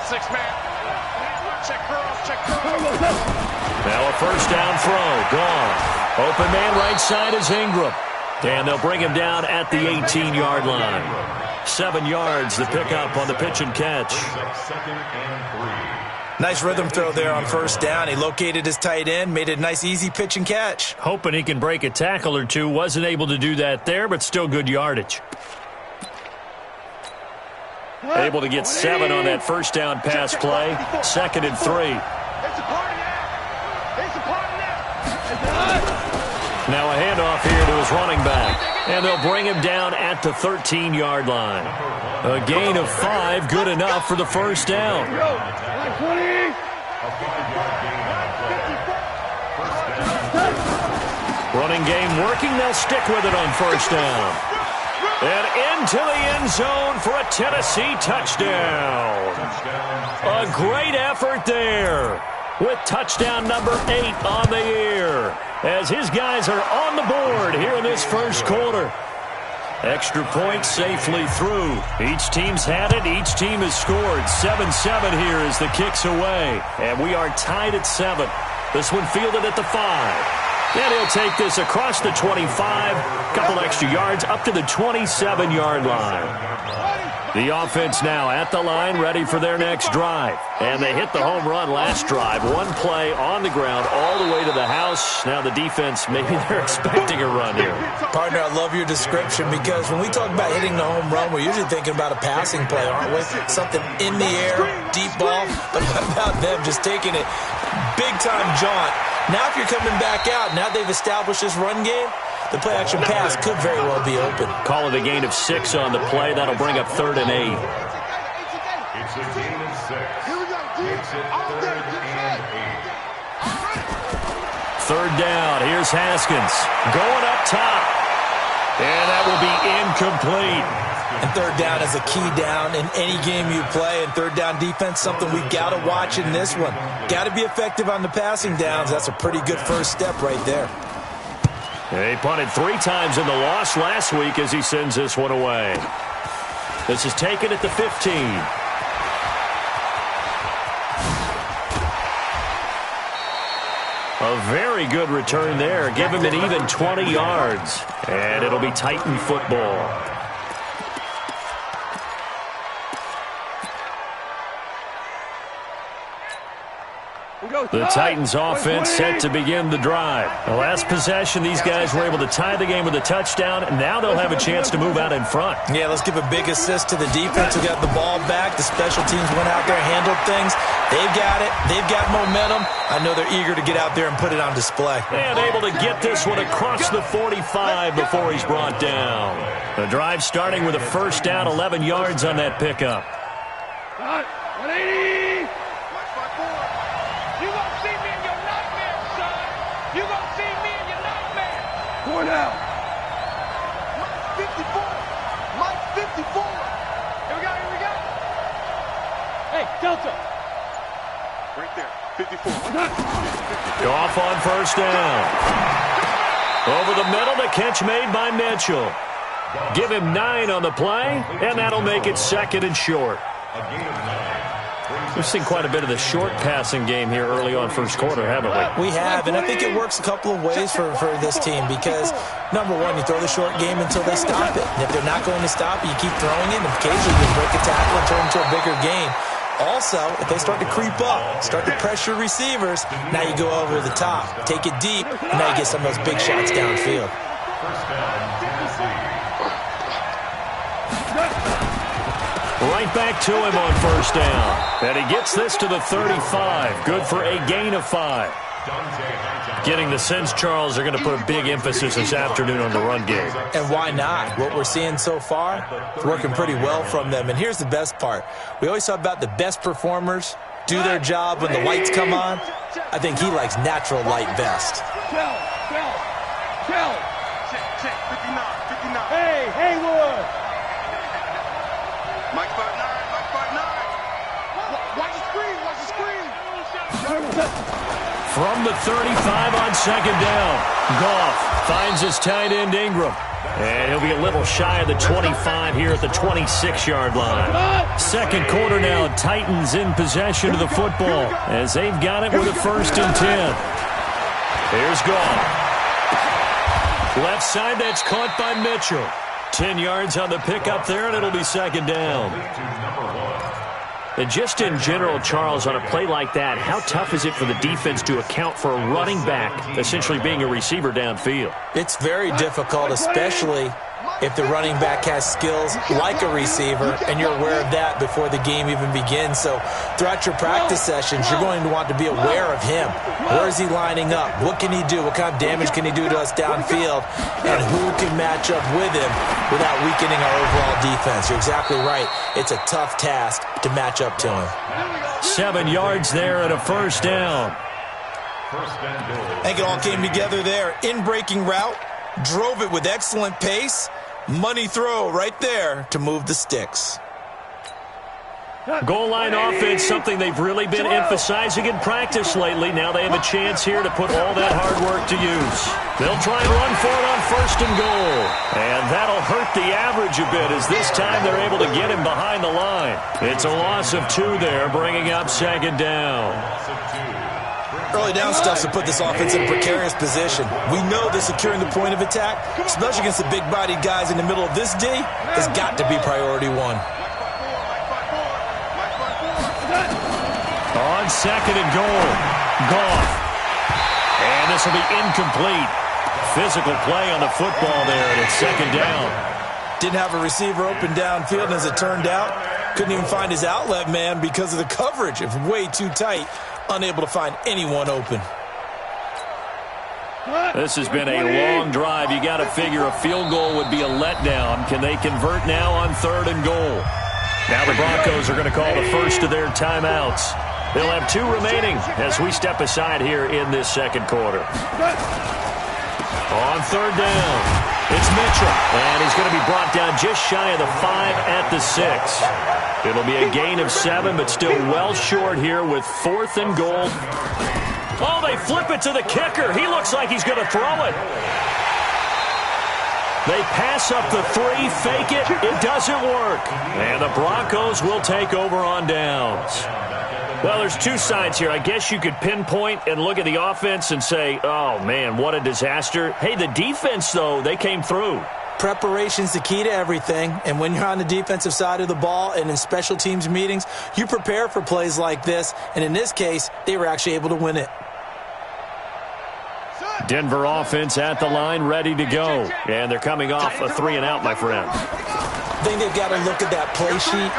6-man. Check curls, check curls. Now a first down throw. Gone. Open man right side is Ingram. And they'll bring him down at the 18-yard line. 7 yards the pickup on the pitch and catch. Nice rhythm throw there on first down. He located his tight end, made it a nice easy pitch and catch. Hoping he can break a tackle or two. Wasn't able to do that there, but still good yardage. Able to get 7 on that first down pass play. 2nd and 3. Now a handoff here to his running back. And they'll bring him down at the 13-yard line. A gain of 5, good enough for the first down. Running game working. They'll stick with it on first down. And into the end zone for a Tennessee touchdown. A great effort there with touchdown number 8 on the year as his guys are on the board here in this first quarter. Extra point safely through. Each team's had it. Each team has scored. 7-7 here as the kick's away. And we are tied at 7. This one fielded at the 5. And he'll take this across the 25, couple extra yards up to the 27-yard line. The offense now at the line, ready for their next drive. And they hit the home run last drive. One play on the ground all the way to the house. Now the defense, maybe they're expecting a run here. Partner, I love your description because when we talk about hitting the home run, we're usually thinking about a passing play, aren't we? Something in the air, deep ball. But what about them just taking it big-time jaunt? Now if you're coming back out, now they've established this run game, the play-action pass could very well be open. Call it a gain of 6 on the play. That'll bring up 3rd and 8. It's a gain of 6. It's a 3rd and 8. 3rd down. Here's Haskins going up top. And that will be incomplete. And 3rd down is a key down in any game you play. And 3rd down defense, something we've got to watch in this one. Got to be effective on the passing downs. That's a pretty good first step right there. He punted 3 times in the loss last week as he sends this one away. This is taken at the 15. A very good return there. Give him an even 20 yards. And it'll be Titan football. The Titans offense set to begin the drive. The last possession, these guys were able to tie the game with a touchdown. Now they'll have a chance to move out in front. Yeah, let's give a big assist to the defense who got the ball back. The special teams went out there, handled things. They've got it. They've got momentum. I know they're eager to get out there and put it on display. And able to get this one across the 45 before he's brought down. The drive starting with a first down, 11 yards on that pickup. 180. You gonna see me in your nightmare, son. You gonna see me in your nightmare. Going out. Mike 54. Mike 54. Here we go, here we go. Hey, Delta. Right there, 54. Off on first down. Over the middle, the catch made by Mitchell. Give him 9 on the play, and that'll make it 2nd and short. We've seen quite a bit of the short passing game here early on first quarter, haven't we? We have, and I think it works a couple of ways for this team because, number one, you throw the short game until they stop it. And if they're not going to stop it, you keep throwing it, and occasionally you break a tackle and turn into a bigger game. Also, if they start to creep up, start to pressure receivers, now you go over the top, take it deep, and now you get some of those big shots downfield. Right back to him on first down. And he gets this to the 35. Good for a gain of 5. Getting the sense, Charles, they're going to put a big emphasis this afternoon on the run game. And why not? What we're seeing so far, it's working pretty well from them. And here's the best part. We always talk about the best performers do their job when the lights come on. I think he likes natural light best. Check, 59. Hey, Haywood. Mike 5'9", Mike 5'9". Watch the screen. From the 35 on second down, Goff finds his tight end Ingram. And he'll be a little shy of the 25 here at the 26-yard line. Second quarter now, Titans in possession of the football as they've got it with a 1st and 10. Here's Goff. Left side, that's caught by Mitchell. 10 yards on the pickup there, and it'll be 2nd down. And just in general, Charles, on a play like that, how tough is it for the defense to account for a running back essentially being a receiver downfield? It's very difficult, especially if the running back has skills like a receiver, and you're aware of that before the game even begins. So throughout your practice sessions, you're going to want to be aware of him. Where is he lining up? What can he do? What kind of damage can he do to us downfield? And who can match up with him without weakening our overall defense? You're exactly right. It's a tough task to match up to him. 7 yards there and a 1st down. I think it all came together there. In-breaking route, drove it with excellent pace. Money throw right there to move the sticks. Goal line offense, something they've really been emphasizing in practice lately. Now they have a chance here to put all that hard work to use. They'll try and run for it on 1st and goal. And that'll hurt the average a bit as this time they're able to get him behind the line. It's a loss of 2 there, bringing up 2nd down. Early down stuff to put this offense in a precarious position. We know that securing the point of attack, especially against the big-bodied guys in the middle of this D, has got to be priority 1. On 2nd and goal, Goff. And this will be incomplete. Physical play on the football there, and it's 2nd down. Didn't have a receiver open downfield, and as it turned out, couldn't even find his outlet man because of the coverage. It was way too tight. Unable to find anyone open. This has been a long drive. You got to figure a field goal would be a letdown. Can they convert now on 3rd and goal? Now the Broncos are going to call the first of their timeouts. They'll have 2 remaining as we step aside here in this 2nd quarter. On 3rd down, it's Mitchell, and he's going to be brought down just shy of the 5 at the 6. It'll be a gain of 7, but still well short here with 4th and goal. Oh, they flip it to the kicker. He looks like he's going to throw it. They pass up the 3, fake it. It doesn't work. And the Broncos will take over on downs. Well, there's 2 sides here. I guess you could pinpoint and look at the offense and say, oh, man, what a disaster. Hey, the defense, though, they came through. Preparation's the key to everything, and when you're on the defensive side of the ball and in special teams meetings, you prepare for plays like this, and in this case, they were actually able to win it. Denver offense at the line, ready to go. And they're coming off a 3 and out, my friend. I think they've got to look at that play sheet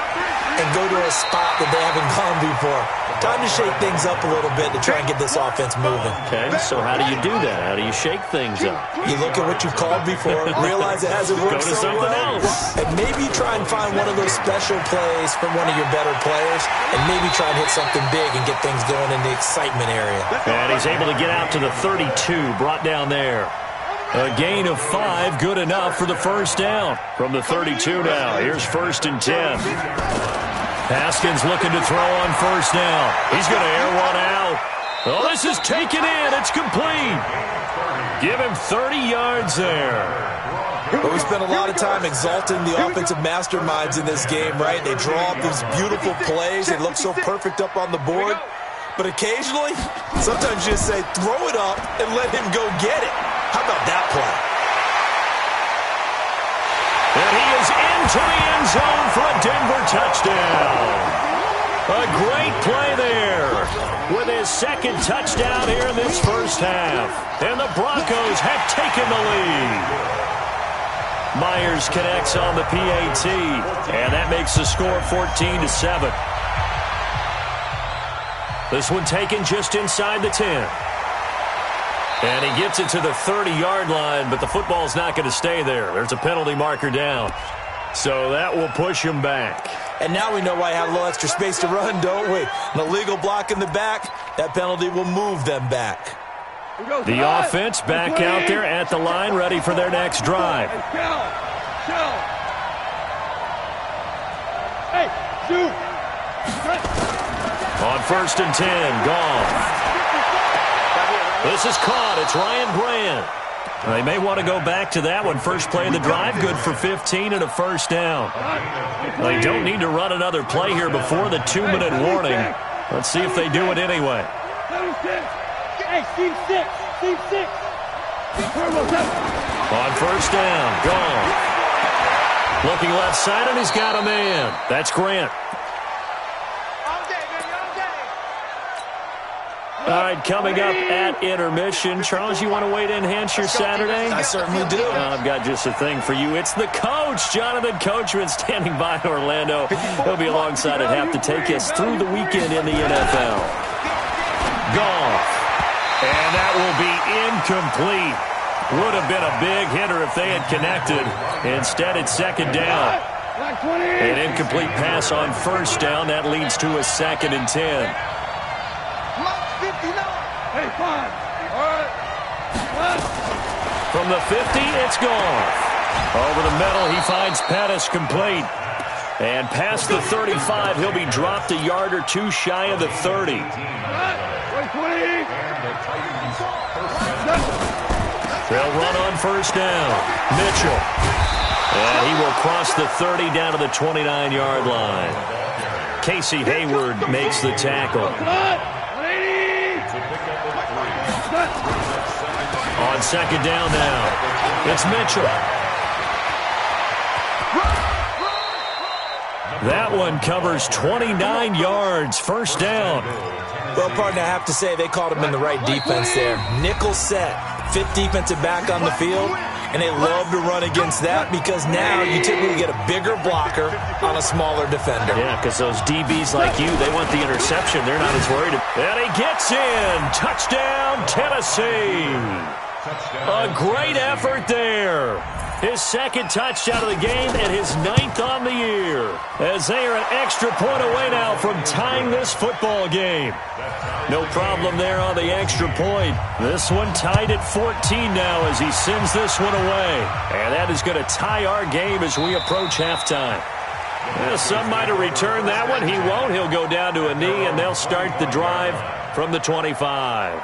and go to a spot that they haven't gone before. Time to shake things up a little bit to try and get this offense moving. Okay, so how do you do that? How do you shake things up? You look at what you've called before, realize it hasn't worked so well, and maybe try and find one of those special plays from one of your better players, and maybe try and hit something big and get things going in the excitement area. And he's able to get out to the 32, brought down there. A gain of 5, good enough for the 1st down. From the 32 now, here's 1st and 10. Haskins looking to throw on 1st down. He's going to air one out. Oh, this is taken in. It's complete. Give him 30 yards there. But we spent a lot of time exalting the offensive masterminds in this game, right? They draw up these beautiful plays. They look so perfect up on the board. But occasionally, sometimes you just say, throw it up and let him go get it. How about that play? And he is into the end zone for a Denver touchdown. A great play there with his 2nd touchdown here in this 1st half. And the Broncos have taken the lead. Myers connects on the PAT, and that makes the score 14-7. This one taken just inside the 10. And he gets it to the 30-yard line, but the football's not going to stay there. There's a penalty marker down. So that will push him back. And now we know why I have a little extra space to run, don't we? An illegal block in the back, that penalty will move them back. The offense back out there at the line, ready for their next drive. Hey, shoot! On 1st and 10, Goff. This is caught. It's Ryan Brand. They may want to go back to that one. First play of the drive, good for 15 and a first down. They don't need to run another play here before the 2-minute warning. Let's see if they do it anyway. Hey, Steve 6. Steve 6. On first down, gone. Looking left side, and he's got a man. That's Grant. All right, coming up at intermission. Charles, you want to wait to enhance your Saturday? I certainly do. I've got just a thing for you. It's the coach, Jonathan Coachman, standing by in Orlando. He'll be alongside at half to take us through the weekend in the NFL. Goff. And that will be incomplete. Would have been a big hitter if they had connected. Instead, it's second down. An incomplete pass on first down. That leads to a 2nd and 10. Hey, 5. All right. From the 50, it's gone. Over the middle, he finds Pettis complete. And past the 35, he'll be dropped a yard or two shy of the 30. They'll run on first down. Mitchell. And he will cross the 30 down to the 29-yard line. Casey Hayward makes the tackle. On second down now, it's Mitchell. That one covers 29 yards, first down. Well, partner, I have to say they called him in the right defense there. Nickel set, 5th defensive back on the field, and they love to run against that because now you typically get a bigger blocker on a smaller defender. Yeah, because those DBs like you, they want the interception. They're not as worried. And he gets in. Touchdown, Tennessee. A great effort there. His 2nd touchdown of the game and his 9th on the year. As they are an extra point away now from tying this football game. No problem there on the extra point. This one tied at 14 now as he sends this one away. And that is going to tie our game as we approach halftime. Well, some might have returned that one. He won't. He'll go down to a knee, and they'll start the drive from the 25.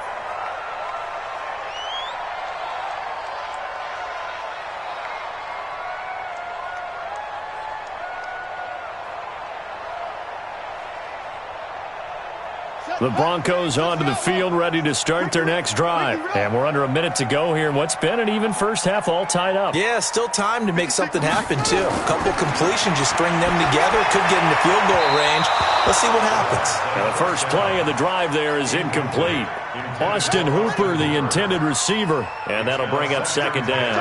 The Broncos onto the field, ready to start their next drive. And we're under a minute to go here in what's been an even first half, all tied up. Yeah, still time to make something happen, too. A couple completions, you string them together, could get into field goal range. Let's see what happens. Now the first play of the drive there is incomplete. Austin Hooper, the intended receiver, and that'll bring up second down.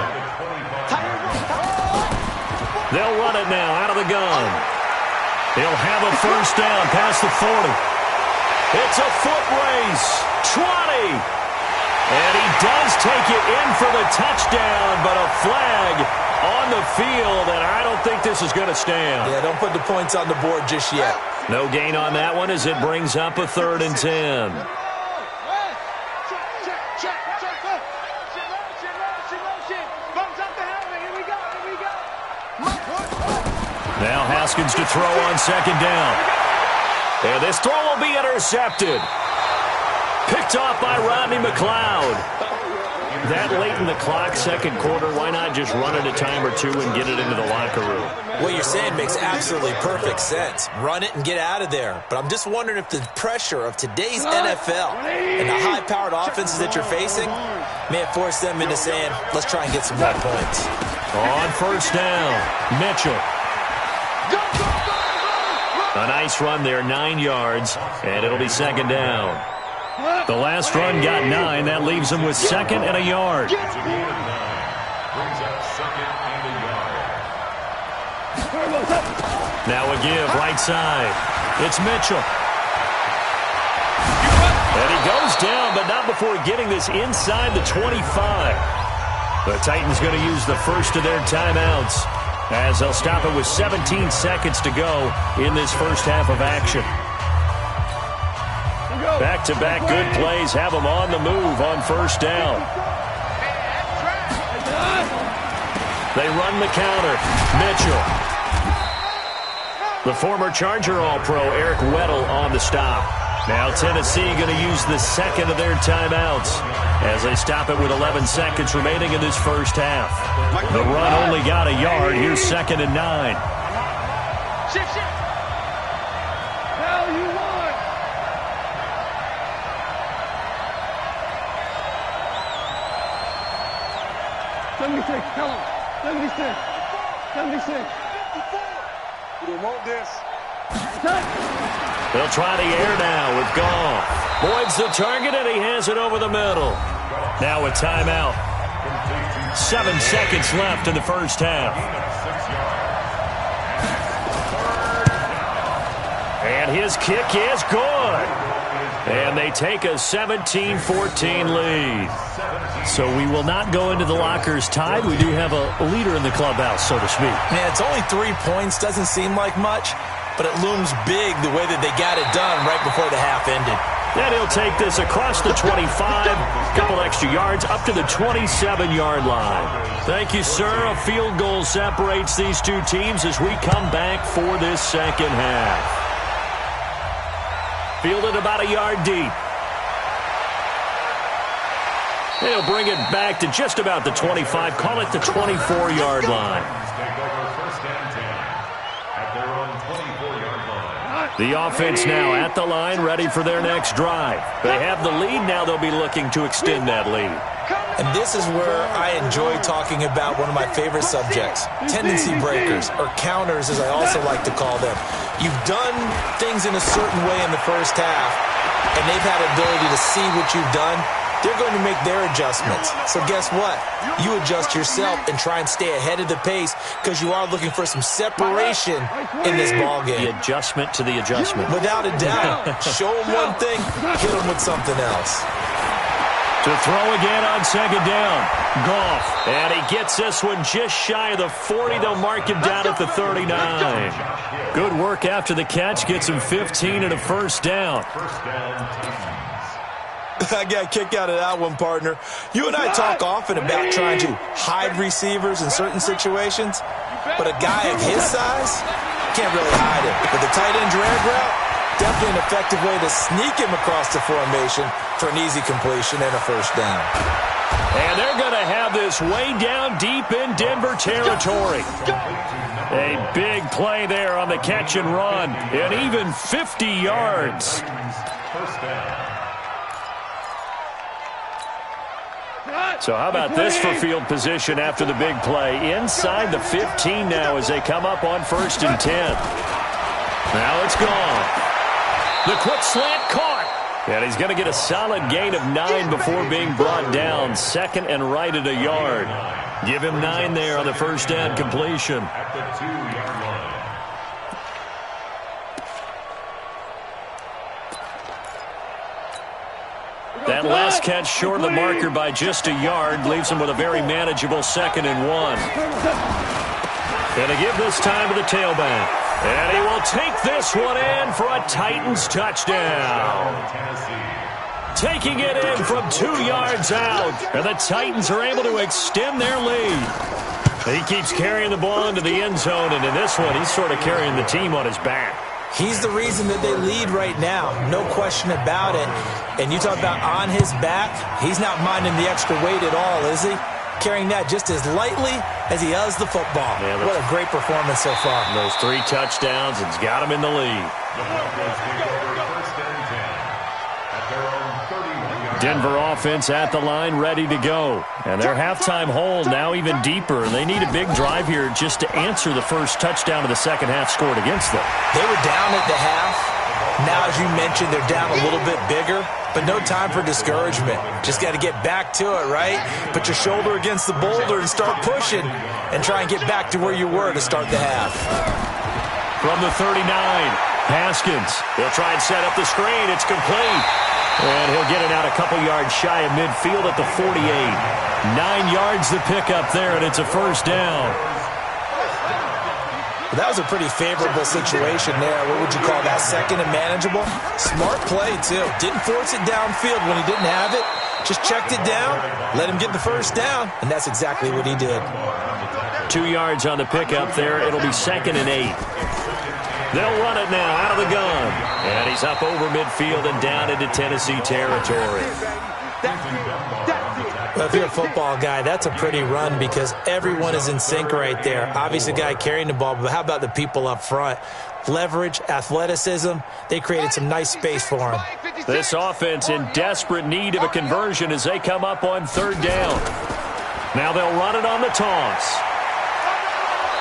They'll run it now out of the gun. He'll have a first down past the 40. It's a foot race. 20. And he does take it in for the touchdown, but a flag on the field, and I don't think this is going to stand. Yeah, don't put the points on the board just yet. No gain on that one as it brings up a 3rd and 10. Now Haskins to throw on second down. And this throw will be intercepted. Picked off by Rodney McLeod. That late in the clock, second quarter, why not just run it a time or two and get it into the locker room? What you're saying makes absolutely perfect sense. Run it and get out of there. But I'm just wondering if the pressure of today's NFL and the high-powered offenses that you're facing may have forced them into saying, let's try and get some more points. On first down, Mitchell. A nice run there, 9 yards, and it'll be second down. The last run got 9. That leaves him with 2nd and a yard. Now a give, right side. It's Mitchell. And he goes down, but not before getting this inside the 25. The Titans going to use the first of their timeouts, as they'll stop it with 17 seconds to go in this first half of action. Back-to-back good plays have them on the move on first down. They run the counter. Mitchell. The former Charger All-Pro Eric Weddle on the stop. Now Tennessee going to use the second of their timeouts as they stop it with 11 seconds remaining in this first half. The run only got a yard. Here's 2nd and 9. Shift. Hell, you won. Tell him. 76. 76. We don't want this. They'll try the air now with Goff. Boyd's the target, and he has it over the middle. Now a timeout. 7 seconds left in the first half. And his kick is good. And they take a 17-14 lead. So we will not go into the lockers tied. We do have a leader in the clubhouse, so to speak. Man, it's only 3 points. Doesn't seem like much, but it looms big the way that they got it done right before the half ended. And he'll take this across the 25, a couple extra yards, up to the 27-yard line. Thank you, sir. A field goal separates these two teams as we come back for this second half. Fielded about a yard deep. They'll bring it back to just about the 25. Call it the 24-yard line. The offense now at the line, ready for their next drive. They have the lead. Now they'll be looking to extend that lead. And this is where I enjoy talking about one of my favorite subjects, tendency breakers, or counters as I also like to call them. You've done things in a certain way in the first half, and they've had the ability to see what you've done. They're going to make their adjustments. So guess what? You adjust yourself and try and stay ahead of the pace because you are looking for some separation in this ballgame. The adjustment to the adjustment. Without a doubt. Show them one thing, hit them with something else. To throw again on second down. Goff. And he gets this one just shy of the 40. They'll mark him down at the 39. Good work after the catch. Gets him 15 and a first down. I got a kick out of that one, partner. You and I talk often about trying to hide receivers in certain situations, but a guy of his size can't really hide it. With the tight end drag route, definitely an effective way to sneak him across the formation for an easy completion and a first down. And they're going to have this way down deep in Denver territory. A big play there on the catch and run, and even 50 yards. First down. So how about this for field position after the big play? Inside the 15 now as they come up on 1st and 10. Now it's gone. The quick slant caught. And he's going to get a solid gain of 9 before being brought down. 2nd and right at a yard. Give him 9 there on the first down completion. At the 2-yard line. That last catch short of the marker by just a yard leaves him with a very manageable 2nd and 1. Going to give this time to the tailback. And he will take this one in for a Titans touchdown. Taking it in from 2 yards out. And the Titans are able to extend their lead. He keeps carrying the ball into the end zone. And in this one, he's sort of carrying the team on his back. He's the reason that they lead right now. No question about it. And you talk about on his back, he's not minding the extra weight at all, is he? Carrying that just as lightly as he does the football. Yeah, what a great performance so far. Those 3 touchdowns, it's got him in the lead. Denver offense at the line, ready to go. And their halftime hole now even deeper. They need a big drive here just to answer the first touchdown of the second half scored against them. They were down at the half. Now, as you mentioned, they're down a little bit bigger, but no time for discouragement. Just got to get back to it, right? Put your shoulder against the boulder and start pushing and try and get back to where you were to start the half. From the 39, Haskins. He'll try and set up the screen. It's complete. And he'll get it out a couple yards shy of midfield at the 48. 9 yards to pick up there, and it's a first down. Well, that was a pretty favorable situation there. What would you call that? 2nd and manageable? Smart play, too. Didn't force it downfield when he didn't have it. Just checked it down, let him get the first down, and that's exactly what he did. 2 yards on the pickup there. It'll be 2nd and 8. They'll run it now out of the gun. And he's up over midfield and down into Tennessee territory. Well, if you're a football guy, that's a pretty run because everyone is in sync right there. Obviously, the guy carrying the ball, but how about the people up front? Leverage, athleticism, they created some nice space for him. This offense in desperate need of a conversion as they come up on third down. Now they'll run it on the toss.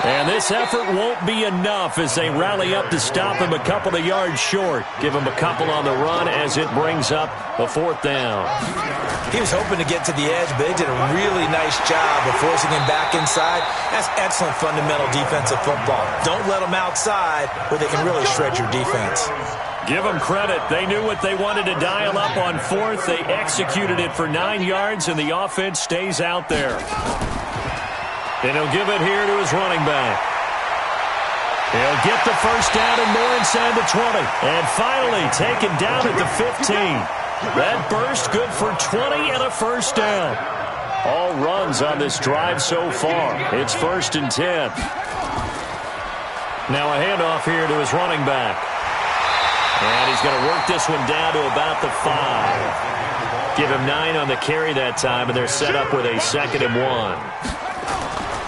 And this effort won't be enough as they rally up to stop him a couple of yards short. Give him a couple on the run as it brings up a fourth down. He was hoping to get to the edge, but they did a really nice job of forcing him back inside. That's excellent fundamental defensive football. Don't let them outside where they can really shred your defense. Give them credit. They knew what they wanted to dial up on fourth. They executed it for 9 yards, and the offense stays out there. And he'll give it here to his running back. He'll get the first down and more inside the 20. And finally taken down at the 15. That burst good for 20 and a first down. All runs on this drive so far. It's 1st and 10. Now a handoff here to his running back. And he's going to work this one down to about the 5. Give him 9 on the carry that time, and they're set up with a 2nd and 1.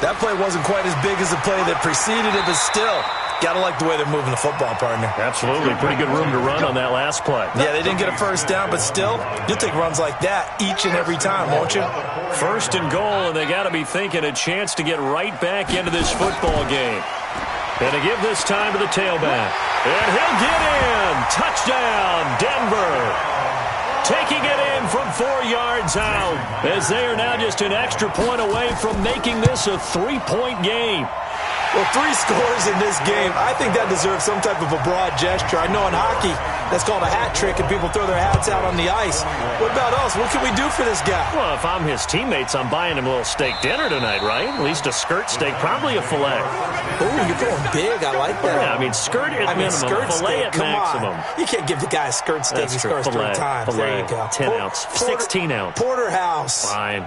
That play wasn't quite as big as the play that preceded it, but still, got to like the way they're moving the football, partner. Absolutely. Pretty good room to run on that last play. Yeah, they didn't get a first down, but still, you'll take runs like that each and every time, won't you? 1st and goal, and they got to be thinking a chance to get right back into this football game. And to give this time to the tailback. And he'll get in. Touchdown, Denver. Taking it in from 4 yards out as they are now just an extra point away from making this a 3-point game. Well, 3 scores in this game. I think that deserves some type of a broad gesture. I know in hockey, that's called a hat trick, and people throw their hats out on the ice. What about us? What can we do for this guy? Well, if I'm his teammates, I'm buying him a little steak dinner tonight, right? At least a skirt steak, probably a filet. Oh, you're going big. I like that. Yeah, I mean, skirt at minimum, skirt filet steak. at maximum. You can't give the guy a skirt steak. He scores 3 times. Filet. There you go. 10 ounce, 16 ounce. Porterhouse. Fine.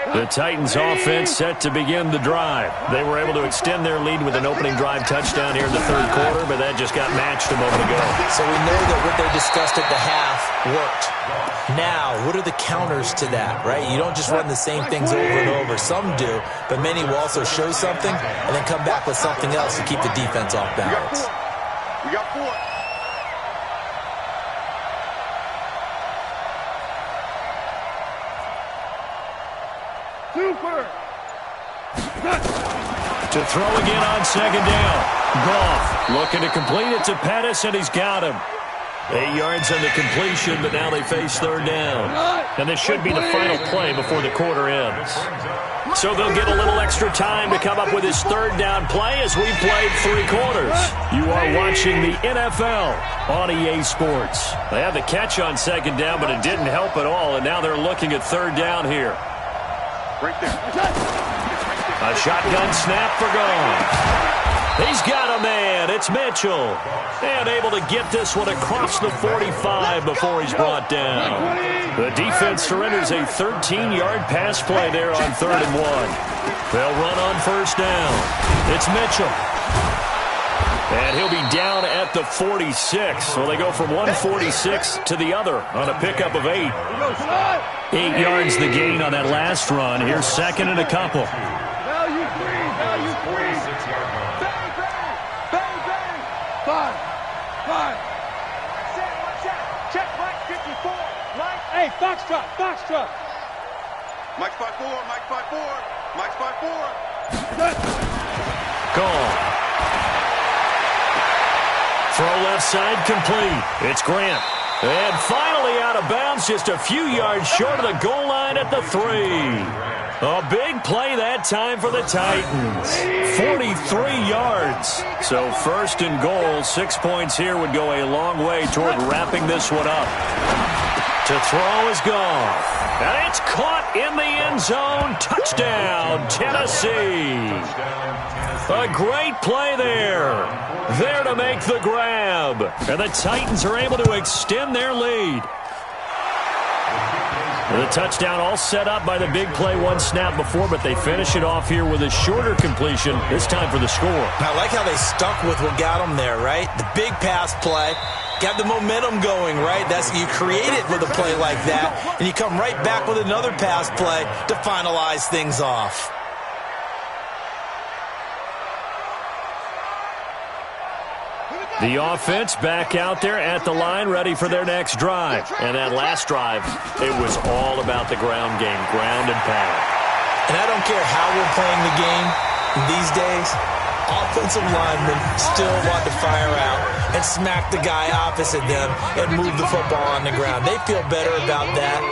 The Titans offense set to begin the drive. They were able to extend their lead with an opening drive touchdown here in the 3rd quarter, but that just got matched a moment ago. So we know that what they discussed at the half worked. Now, what are the counters to that, right? You don't just run the same things over and over. Some do, but many will also show something and then come back with something else to keep the defense off balance. We got 4. To throw again on 2nd down. Goff looking to complete it to Pettis, and he's got him. 8 yards on the completion, but now they face 3rd down. And this should be the final play before the quarter ends. So they'll get a little extra time to come up with his 3rd down play as we've played 3 quarters. You are watching the NFL on EA Sports. They had the catch on 2nd down, but it didn't help at all, and now they're looking at 3rd down here. Right there. A shotgun snap for Goff. He's got a man. It's Mitchell. And able to get this one across the 45 before he's brought down. The defense surrenders a 13-yard pass play there on 3rd and 1. They'll run on 1st down. It's Mitchell. And he'll be down at the 46. So they go from 146 to the other on a pickup of 8. 8 yards the gain on that last run. Here's 2nd and a couple. Value 3. Bang, bang. 5. Check Mike 54. Mike. Hey, Foxtrot. Mike's 5-4. Mike's 5-4. Gone. Throw left side complete. It's Grant. And finally out of bounds, just a few yards short of the goal line at the 3. A big play that time for the Titans. 43 yards. So 1st and goal, 6 points here would go a long way toward wrapping this one up. To throw is gone. And it's caught in the end zone. Touchdown, Tennessee. A great play there. There to make the grab. And the Titans are able to extend their lead. The touchdown all set up by the big play one snap before, but they finish it off here with a shorter completion, this time for the score. I like how they stuck with what got them there, right? The big pass play. Got the momentum going, right? You create it with a play like that, and you come right back with another pass play to finalize things off. The offense back out there at the line, ready for their next drive. And that last drive, it was all about the ground game, ground and pound. And I don't care how we're playing the game these days, offensive linemen still want to fire out and smack the guy opposite them and move the football on the ground. They feel better about that.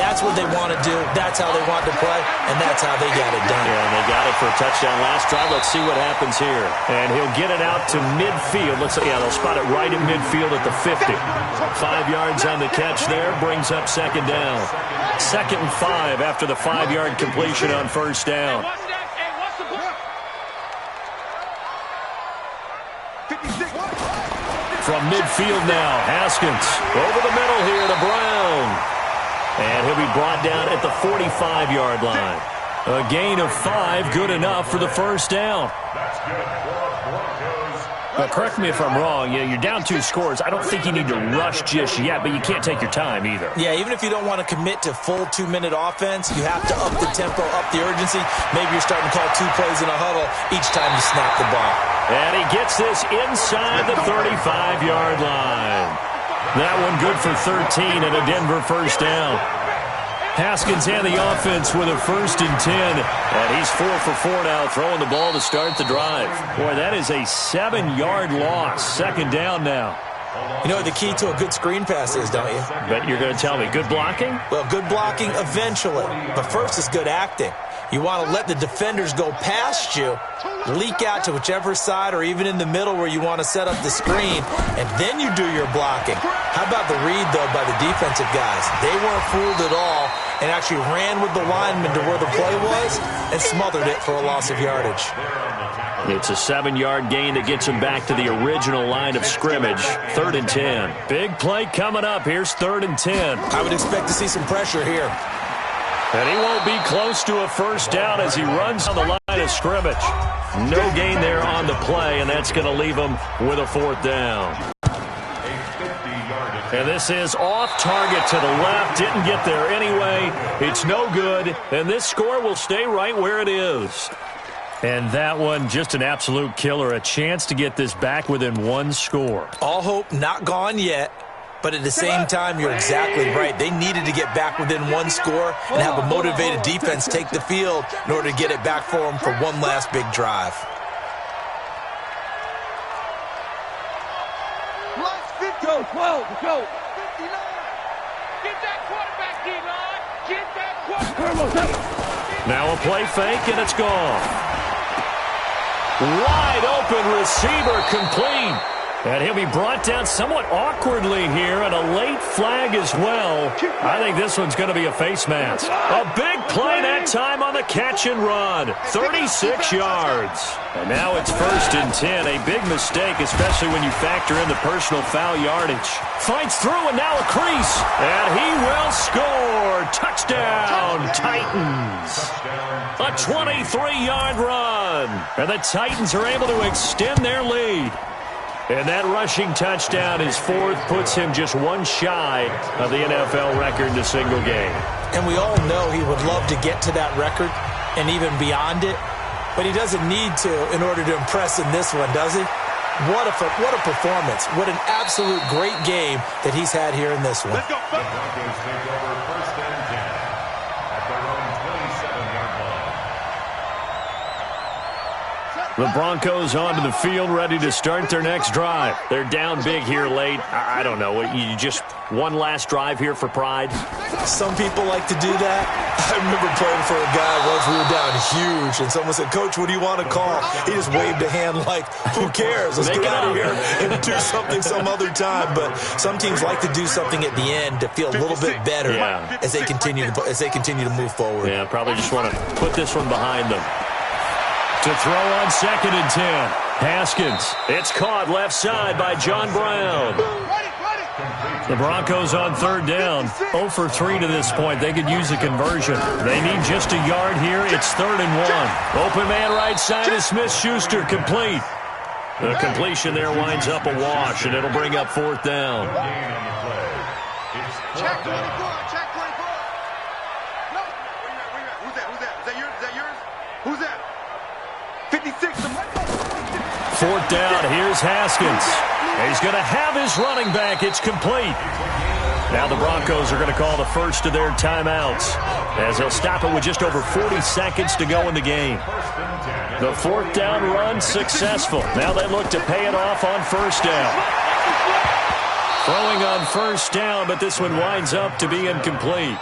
That's what they want to do. That's how they want to play, and that's how they got it done. Yeah, and they got it for a touchdown last drive. Let's see what happens here. And he'll get it out to midfield. They'll spot it right at midfield at the 50. 5 yards on the catch there, brings up second down. 2nd and 5 after the 5-yard completion on first down. From midfield now, Haskins over the middle here to Brown. And he'll be brought down at the 45-yard line. A gain of 5, good enough for the first down. But correct me if I'm wrong, you're down 2 scores. I don't think you need to rush just yet, but you can't take your time either. Yeah, even if you don't want to commit to full 2-minute offense, you have to up the tempo, up the urgency. Maybe you're starting to call 2 plays in a huddle each time you snap the ball. And he gets this inside the 35-yard line. That one good for 13 and a Denver first down. Haskins and the offense with a 1st and 10. And he's 4 for 4 now, throwing the ball to start the drive. Boy, that is a 7-yard loss. 2nd down now. You know what the key to a good screen pass is, don't you? But you're going to tell me, good blocking? Well, good blocking eventually. But first is good acting. You want to let the defenders go past you, leak out to whichever side or even in the middle where you want to set up the screen, and then you do your blocking. How about the read, though, by the defensive guys? They weren't fooled at all and actually ran with the lineman to where the play was and smothered it for a loss of yardage. It's a 7-yard gain that gets him back to the original line of scrimmage. 3rd and 10. Big play coming up. Here's 3rd and 10. I would expect to see some pressure here. And he won't be close to a first down as he runs on the line of scrimmage. No gain there on the play, and that's going to leave him with a 4th down. And this is off target to the left. Didn't get there anyway. It's no good, and this score will stay right where it is. And that one, just an absolute killer. A chance to get this back within 1 score. All hope not gone yet. But at the same time, you're exactly right. They needed to get back within 1 score and have a motivated defense take the field in order to get it back for them for one last big drive. Go, 12, go. 59. Get that quarterback, D-line. Get that quarterback. Now a play fake, and it's gone. Wide open receiver complete. And he'll be brought down somewhat awkwardly here, and a late flag as well. I think this one's going to be a face mask. A big play that time on the catch and run. 36 yards. And now it's 1st and 10. A big mistake, especially when you factor in the personal foul yardage. Fights through, and now a crease. And he will score. Touchdown, Titans. A 23-yard run. And the Titans are able to extend their lead. And that rushing touchdown, his 4th, puts him just 1 shy of the NFL record in a single game. And we all know he would love to get to that record and even beyond it, but he doesn't need to in order to impress in this one, does he? What a performance. What an absolute great game that he's had here in this one. Let's go. The Broncos take over 1st and 10 at their own 27-yard line. The Broncos onto the field, ready to start their next drive. They're down big here late. I don't know. You just one last drive here for pride? Some people like to do that. I remember playing for a guy once. We were down huge, and someone said, "Coach, what do you want to call?" He just waved a hand like, "Who cares? Let's get out of here and do something some other time." But some teams like to do something at the end to feel a little bit better as they continue to move forward. Yeah, probably just want to put this one behind them. To throw on 2nd and 10. Haskins. It's caught left side by John Brown. The Broncos on 3rd down. 0 for 3 to this point. They could use a conversion. They need just a yard here. It's 3rd and 1. Open man right side is Smith-Schuster. Complete. The completion there winds up a wash, and it'll bring up 4th down. Check 24. Check 24. No. Who's that? Is that yours? Is that yours? Who's that? 56. 4th down. Here's Haskins. He's going to have his running back. It's complete. Now the Broncos are going to call the first of their timeouts as they'll stop it with just over 40 seconds to go in the game. The 4th down run successful. Now they look to pay it off on 1st down. Throwing on 1st down, but this one winds up to be incomplete.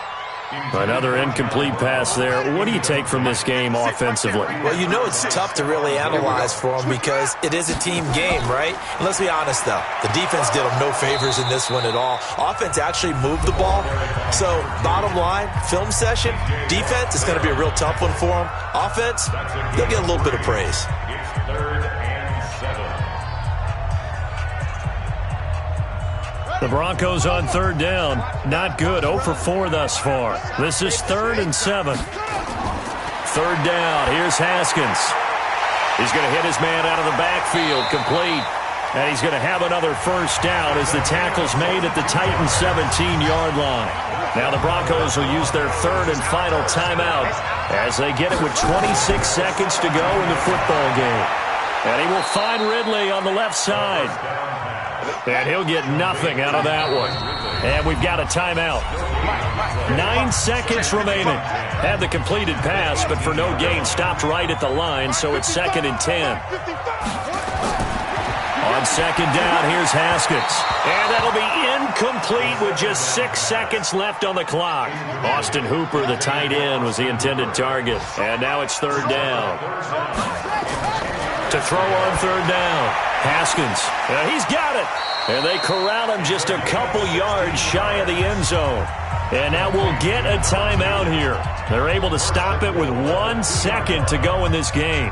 Another incomplete pass there. What do you take from this game offensively? Well, you know it's tough to really analyze for them because it is a team game, right? And let's be honest, though. The defense did them no favors in this one at all. Offense actually moved the ball. So, bottom line, film session, defense is going to be a real tough one for them. Offense, they'll get a little bit of praise. It's 3rd and 7. The Broncos on 3rd down. Not good. 0 for 4 thus far. This is 3rd and 7. 3rd down. Here's Haskins. He's going to hit his man out of the backfield. Complete. And he's going to have another 1st down as the tackle's made at the Titans' 17-yard line. Now the Broncos will use their 3rd and final timeout as they get it with 26 seconds to go in the football game. And he will find Ridley on the left side. And he'll get nothing out of that one. And we've got a timeout. 9 seconds remaining. Had the completed pass, but for no gain, stopped right at the line, so it's 2nd and 10. On 2nd down, here's Haskins. And that'll be incomplete with just 6 seconds left on the clock. Austin Hooper, the tight end, was the intended target. And now it's 3rd down. To throw on 3rd down. Haskins. He's got it. And they corral him just a couple yards shy of the end zone. And now we'll get a timeout here. They're able to stop it with 1 second to go in this game.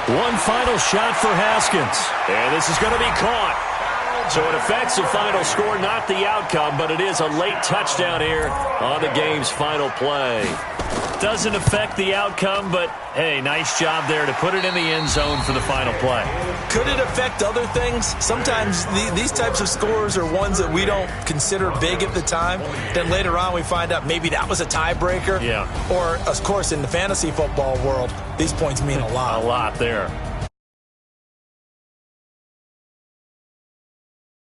One final shot for Haskins. And this is going to be caught. So it affects the final score, not the outcome, but it is a late touchdown here on the game's final play. Doesn't affect the outcome, but, hey, nice job there to put it in the end zone for the final play. Could it affect other things? Sometimes these types of scores are ones that we don't consider big at the time. Then later on we find out maybe that was a tiebreaker. Yeah. Or, of course, in the fantasy football world, these points mean a lot. A lot there.